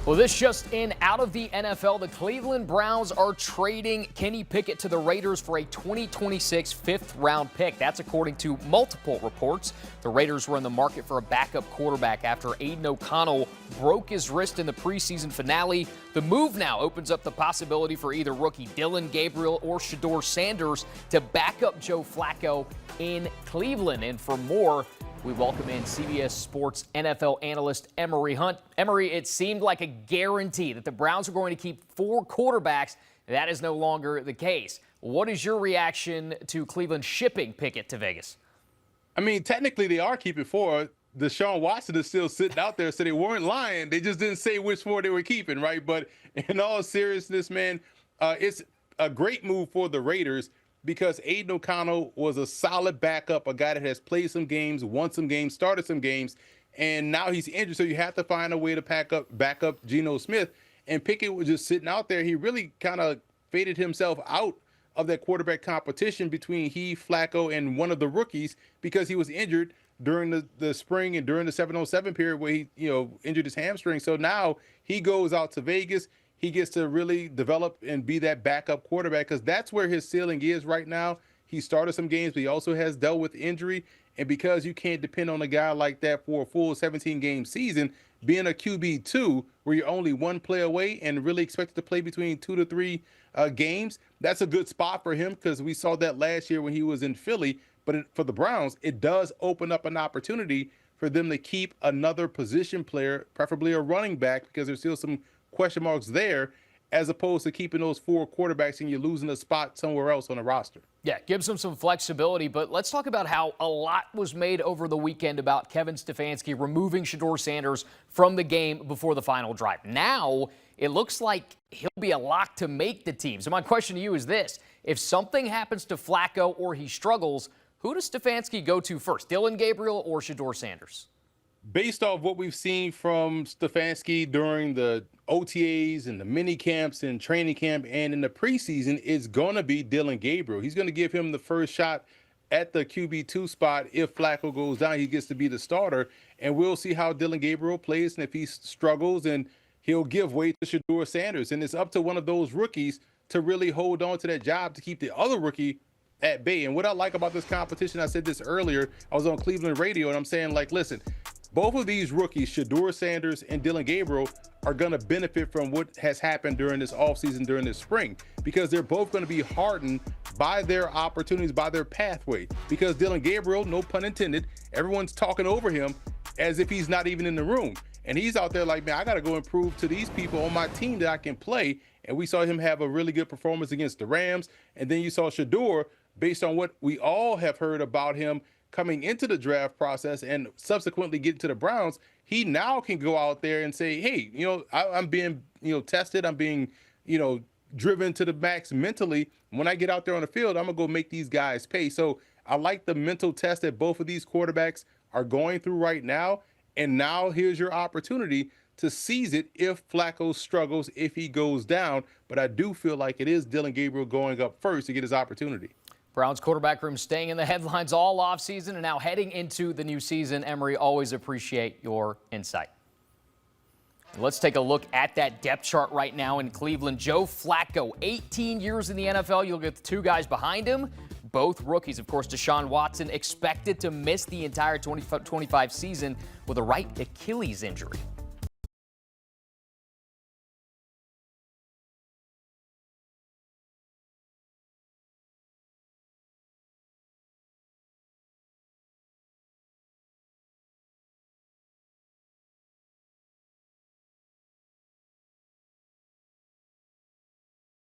Well, this just in, out of the NFL, the Cleveland Browns are trading Kenny Pickett to the Raiders for a 2026 fifth-round pick. That's according to multiple reports. The Raiders were in the market for a backup quarterback after Aiden O'Connell broke his wrist in the preseason finale. The move now opens up the possibility for either rookie Dillon, Gabriel, or Shedeur Sanders to back up Joe Flacco in Cleveland. And for more, we welcome in CBS Sports NFL analyst Emory Hunt. Emory, it seemed like a guarantee that the Browns were going to keep four quarterbacks. That is no longer the case. What is your reaction to Cleveland shipping Pickett to Vegas? I mean, technically they are keeping four. Deshaun Watson is still sitting out there, so they weren't lying. They just didn't say which four they were keeping, right? But in all seriousness, man, it's a great move for the Raiders, because Aiden O'Connell was a solid backup, a guy that has played some games, won some games, started some games, and now he's injured, so you have to find a way to back up Geno Smith. And Pickett was just sitting out there. He really kind of faded himself out of that quarterback competition between he, Flacco, and one of the rookies, because he was injured during the spring and during the 7-on-7 period where he injured his hamstring. So now he goes out to Vegas. He gets to really develop and be that backup quarterback, because that's where his ceiling is right now. He started some games, but he also has dealt with injury. And because you can't depend on a guy like that for a full 17-game season, being a QB2 where you're only one play away and really expected to play between 2 to 3 games, that's a good spot for him, because we saw that last year when he was in Philly. But for the Browns, it does open up an opportunity for them to keep another position player, preferably a running back, because there's still some question marks there, as opposed to keeping those four quarterbacks and you're losing a spot somewhere else on the roster. Yeah, gives them some flexibility, but let's talk about how a lot was made over the weekend about Kevin Stefanski removing Shedeur Sanders from the game before the final drive. Now, it looks like he'll be a lock to make the team. So my question to you is this: if something happens to Flacco or he struggles, who does Stefanski go to first, Dillon, Gabriel, or Shedeur Sanders? Based off what we've seen from Stefanski during the OTAs and the mini camps and training camp and in the preseason, it's going to be Dillon Gabriel. He's going to give him the first shot at the QB2 spot. If Flacco goes down, he gets to be the starter, and we'll see how Dillon Gabriel plays, and if he struggles, and he'll give way to Shedeur Sanders. And it's up to one of those rookies to really hold on to that job to keep the other rookie at bay. And what I like about this competition, I said this earlier, I was on Cleveland radio, and I'm saying, like, listen, both of these rookies, Shedeur Sanders and Dillon Gabriel, are going to benefit from what has happened during this offseason, during this spring, because they're both going to be hardened by their opportunities, by their pathway. Because Dillon Gabriel, no pun intended, everyone's talking over him as if he's not even in the room. And he's out there like, man, I got to go and prove to these people on my team that I can play. And we saw him have a really good performance against the Rams. And then you saw Shedeur, based on what we all have heard about him coming into the draft process and subsequently getting to the Browns, he now can go out there and say, hey, I'm being, tested. I'm being, driven to the max mentally. When I get out there on the field, I'm going to go make these guys pay. So I like the mental test that both of these quarterbacks are going through right now. And now here's your opportunity to seize it if Flacco struggles, if he goes down. But I do feel like it is Dillon Gabriel going up first to get his opportunity. Browns quarterback room staying in the headlines all offseason and now heading into the new season. Emory, always appreciate your insight. Let's take a look at that depth chart right now in Cleveland. Joe Flacco, 18 years in the NFL. You'll get the two guys behind him, both rookies. Of course, Deshaun Watson expected to miss the entire 2025 season with a right Achilles injury.